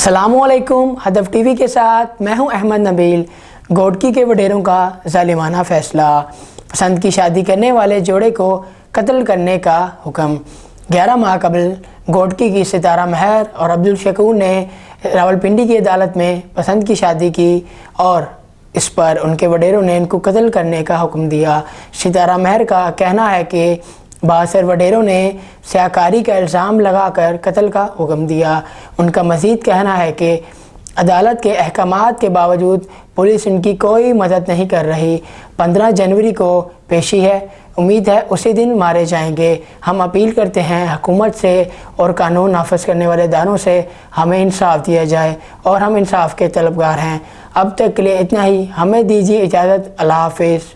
अस्सलामुअलैकुम। हदफ टीवी के साथ मैं हूं अहमद नबील। गोडकी के वडेरों का ज़ालिमाना फ़ैसला, पसंद की शादी करने वाले जोड़े को कत्ल करने का हुक्म। 11 माह कबल गोडकी की सितारा महर और अब्दुल शकूर ने रावलपिंडी की अदालत में पसंद की शादी की और इस पर उनके वडेरों ने इनको कत्ल करने का हुक्म दिया। सितारा महर का कहना है कि बासर वडेरों ने स्याकारी का इल्ज़ाम लगाकर कत्ल का हुक्म दिया। उनका मज़ीद कहना है कि अदालत के अहकामात के बावजूद पुलिस इनकी कोई मदद नहीं कर रही। 15 जनवरी को पेशी है, उम्मीद है उसी दिन मारे जाएंगे। हम अपील करते हैं हुकूमत से और कानून नाफिज करने वाले इदारों से हमें इंसाफ दिया जाए और हम इंसाफ के तलबगार हैं। अब तक के लिए इतना ही, हमें दीजिए इजाज़त। अल्लाह हाफिज़।